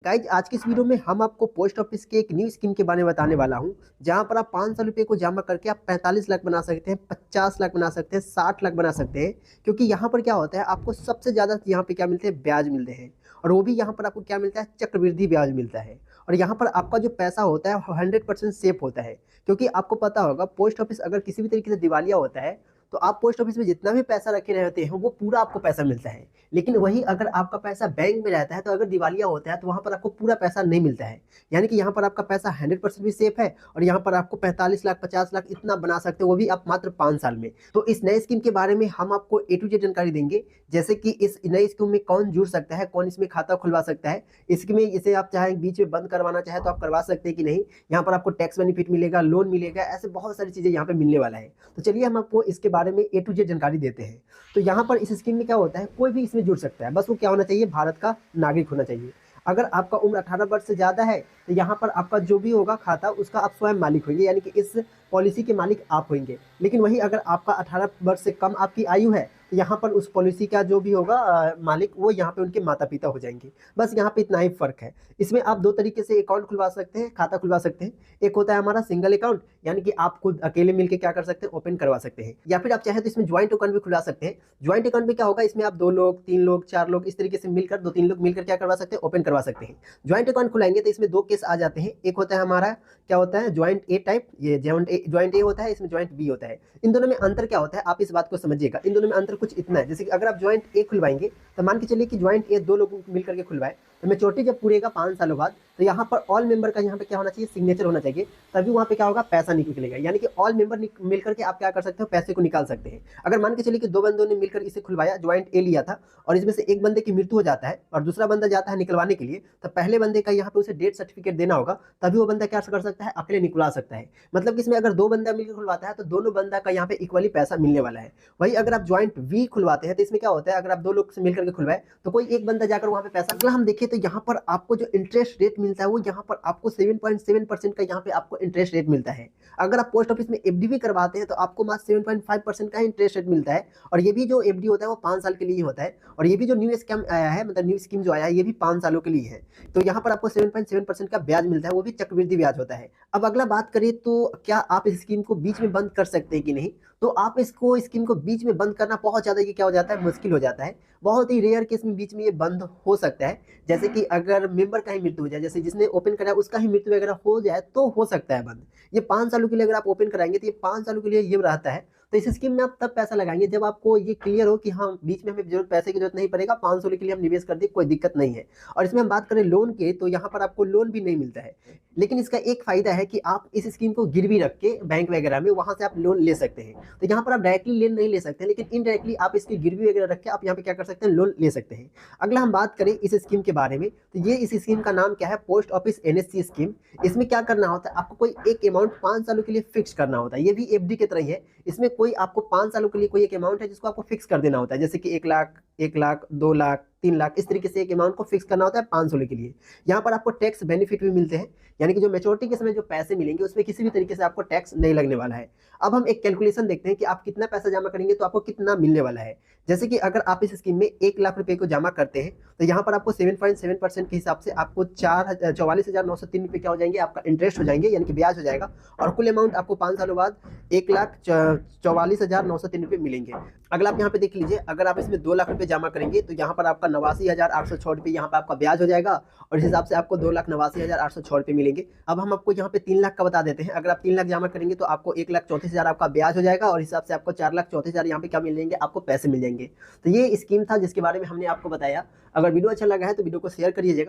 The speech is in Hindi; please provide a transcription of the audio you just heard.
गाइज आज की इस वीडियो में हम आपको पोस्ट ऑफिस के एक न्यू स्कीम के बारे में बताने वाला हूं, जहां पर आप 500 रुपये को जमा करके आप 45 लाख बना सकते हैं, 50 लाख बना सकते हैं, 60 लाख बना सकते हैं। क्योंकि यहां पर क्या होता है, आपको सबसे ज़्यादा यहां पे क्या मिलते हैं, ब्याज मिलते हैं। और वो भी यहां पर आपको क्या मिलता है, चक्रवृद्धि ब्याज मिलता है। और यहाँ पर आपका जो पैसा होता है 100% सेफ होता है। क्योंकि आपको पता होगा, पोस्ट ऑफिस अगर किसी भी तरीके से दिवालिया होता है तो आप पोस्ट ऑफिस में जितना भी पैसा रखे रहते हैं वो पूरा आपको पैसा मिलता है। लेकिन वही अगर आपका पैसा बैंक में रहता है तो अगर दिवालिया होता है तो वहां पर आपको पूरा पैसा नहीं मिलता है। यानी कि यहाँ पर आपका पैसा 100% भी सेफ है और यहाँ पर आपको 45 लाख 50 लाख इतना बना सकते हो, वो भी आप मात्र 5 साल में। तो इस नए स्कीम के बारे में हम आपको ए टू जेड जानकारी देंगे। जैसे कि इस नई स्कीम में कौन जुड़ सकता है, कौन इसमें खाता खुलवा सकता है, इसमें इसे आप चाहे बीच में बंद करवाना चाहे तो आप करवा सकते हैं कि नहीं, यहाँ पर आपको टैक्स बेनिफिट मिलेगा, लोन मिलेगा, ऐसे बहुत सारी चीजें यहाँ पे मिलने वाला है। तो चलिए हम आपको इसके बारे में ए टू जेड जानकारी देते हैं। तो यहाँ पर इस स्कीम में क्या होता है, कोई भी इसमें जुड़ सकता है, बस वो क्या होना चाहिए, भारत का नागरिक होना चाहिए। अगर आपका उम्र 18 वर्ष से ज़्यादा है तो यहाँ पर आपका जो भी होगा खाता, उसका आप स्वयं मालिक होंगे, यानी कि इस पॉलिसी के मालिक आप होंगे। लेकिन वही अगर आपका 18 वर्ष से कम आपकी आयु है तो यहाँ पर उस पॉलिसी का जो भी होगा मालिक, वो यहाँ पे उनके माता पिता हो जाएंगे। बस यहाँ पे इतना ही फर्क है। इसमें आप दो तरीके से अकाउंट खुलवा सकते हैं, खाता खुलवा सकते हैं। एक होता है हमारा सिंगल अकाउंट, यानी कि आप खुद अकेले मिलकर क्या कर सकते हैं, ओपन करवा सकते हैं। या फिर आप चाहे तो इसमें ज्वाइंट अकाउंट भी खुलवा सकते हैं। ज्वाइंट अकाउंट में क्या होगा, इसमें आप 2 लोग 3 लोग 4 लोग इस तरीके से मिलकर, 2-3 लोग मिलकर क्या करवा सकते हैं, ओपन करवा सकते हैं। ज्वाइंट अकाउंट खुलाएंगे तो इसमें 2 केस आ जाते हैं। एक होता है हमारा क्या होता है, ज्वाइंट ए टाइप, ये ज्वाइंट ए होता है, इसमें ज्वाइंट बी होता है। इन दोनों में अंतर क्या होता है, आप इस बात को समझिएगा। इन दोनों में अंतर कुछ इतना है, जैसे कि अगर आप ज्वाइंट ए खुलवाएंगे तो मान के चलिए कि ज्वाइंट ए 2 लोग मिलकर के खुलवाए, तो मैच्योरिटी जब पूरेगा 5 सालों बाद, तो यहाँ पर ऑल मेंबर का यहाँ पे क्या होना चाहिए, सिग्नेचर होना चाहिए। तभी वहाँ पे क्या होगा, पैसा निकलेगा। यानी कि ऑल मेंबर मिलकर के आप क्या कर सकते हो, पैसे को निकाल सकते हैं। अगर मान के चलिए कि 2 बंदों ने मिलकर इसे खुलवाया, ज्वाइंट ए लिया था, और इसमें से एक बंदे की मृत्यु हो जाता है और दूसरा बंदा जाता है निकलवाने के लिए, तो पहले बंदे का यहाँ पे उसे डेथ सर्टिफिकेट देना होगा, तभी वो बंदा क्या कर सकता है, अकेले निकलवा सकता है। मतलब कि इसमें अगर 2 बंदा मिलकर खुलवाता है तो दोनों बंदा का यहाँ पे इक्वली पैसा मिलने वाला है। वही अगर आप ज्वाइंट वी खुलवाते हैं तो इसमें क्या होता है, अगर आप 2 लोग से मिलकर के खुलवाए तो कोई एक बंदा जाकर वहां पे पैसा, अगर हम देखें तो यहाँ पर आपको जो इंटरेस्ट रेट मिलता है वो यहाँ पर आपको 7.7% का यहाँ पे आपको इंटरेस्ट रेट मिलता है। अगर आप पोस्ट ऑफिस में एफडी भी करवाते हैं तो आपको मात्र 7.5% का इंटरेस्ट रेट मिलता है। और ये भी जो एफडी होता है वो 5 साल के लिए होता है। और ये भी जो न्यू स्कीम आया है, मतलब न्यू स्कीम जो आया है, ये भी 5 सालों के लिए है। तो यहाँ पर आपको 7.7% का ब्याज मिलता है, वो भी चक्रवृद्धि ब्याज होता है। अब अगला बात करें तो क्या आप इस स्कीम को बीच में बंद कर सकते हैं कि नहीं, तो आप इसको स्कीम को बीच में बंद करना बहुत ज़्यादा, ये क्या हो जाता है, मुश्किल हो जाता है। बहुत ही रेयर केस में बीच में ये बंद हो सकता है। जैसे कि अगर मेंबर का ही मृत्यु हो जाए, जैसे जिसने ओपन कराया उसका ही मृत्यु वगैरह हो जाए तो हो सकता है बंद। ये 5 सालों के लिए अगर आप ओपन कराएंगे तो ये 5 सालों के लिए ये रहता है। तो इस स्कीम में आप तब पैसा लगाएंगे जब आपको ये क्लियर हो कि हाँ, बीच में हमें पैसे की जरूरत नहीं पड़ेगा, 500 के लिए हम निवेश कर दे, कोई दिक्कत नहीं है। और इसमें हम बात करें लोन के, तो यहाँ पर आपको लोन भी नहीं मिलता है। लेकिन इसका एक फायदा है कि आप इस स्कीम को गिरवी रख के बैंक वगैरह में, वहां से आप लोन ले सकते हैं। तो यहाँ पर आप डायरेक्टली लोन नहीं ले सकते, लेकिन इनडायरेक्टली आप इसकी गिरवी वगैरह रख के आप यहाँ पे क्या कर सकते हैं, लोन ले सकते हैं। अगला हम बात करें इस स्कीम के बारे में, तो ये इस स्कीम का नाम क्या है, पोस्ट ऑफिस एनएससी स्कीम। इसमें क्या करना होता है, आपको कोई एक अमाउंट 5 सालों के लिए फिक्स करना होता है। ये भी एफडी की तरह ही है। इसमें कोई आपको 5 सालों के लिए कोई एक अमाउंट है जिसको आपको फिक्स कर देना होता है। जैसे कि 1 लाख, 1 लाख, 2 लाख, 3 लाख, इस तरीके से एक अमाउंट को फिक्स करना होता है 5 सालों के लिए। यहाँ पर आपको टैक्स बेनिफिट भी मिलते हैं, यानी कि जो मैच्योरिटी के समय जो पैसे मिलेंगे उसमें किसी भी तरीके से आपको टैक्स नहीं लगने वाला है। अब हम एक कैलकुलेशन देखते हैं कि आप कितना पैसा जमा करेंगे तो आपको कितना मिलने वाला है। जैसे कि अगर आप इस स्कीम में 1 लाख रुपए को जमा करते हैं तो यहाँ पर आपको 7.7% के हिसाब से आपको 44,903 रुपये क्या हो जाएंगे, आपका इंटरेस्ट हो जाएंगे, यानी कि ब्याज हो जाएगा। और कुल अमाउंट आपको 5 सालों बाद 1,44,903 रुपये मिलेंगे। अगला आप यहाँ पे देख लीजिए, अगर आप इसमें 2 लाख रुपए जमा करेंगे तो यहाँ पर आपका 89,806 रुपये यहाँ पर आपका ब्याज हो जाएगा। और इस हिसाब से आपको 2,89,806 रुपये मिलेंगे। अब हम आपको यहाँ पे 3 लाख का बता देते हैं। अगर आप 3 लाख जमा करेंगे तो आपको 1,34,000 आपका ब्याज हो जाएगा, और इस हिसाब से आपको 4,34,000 यहाँ पे क्या मिल जाएंगे, आपको पैसे मिल जाएंगे। तो ये स्कीम था जिसके बारे में हमने आपको बताया। अगर वीडियो अच्छा लगा है तो वीडियो को शेयर करिएगा।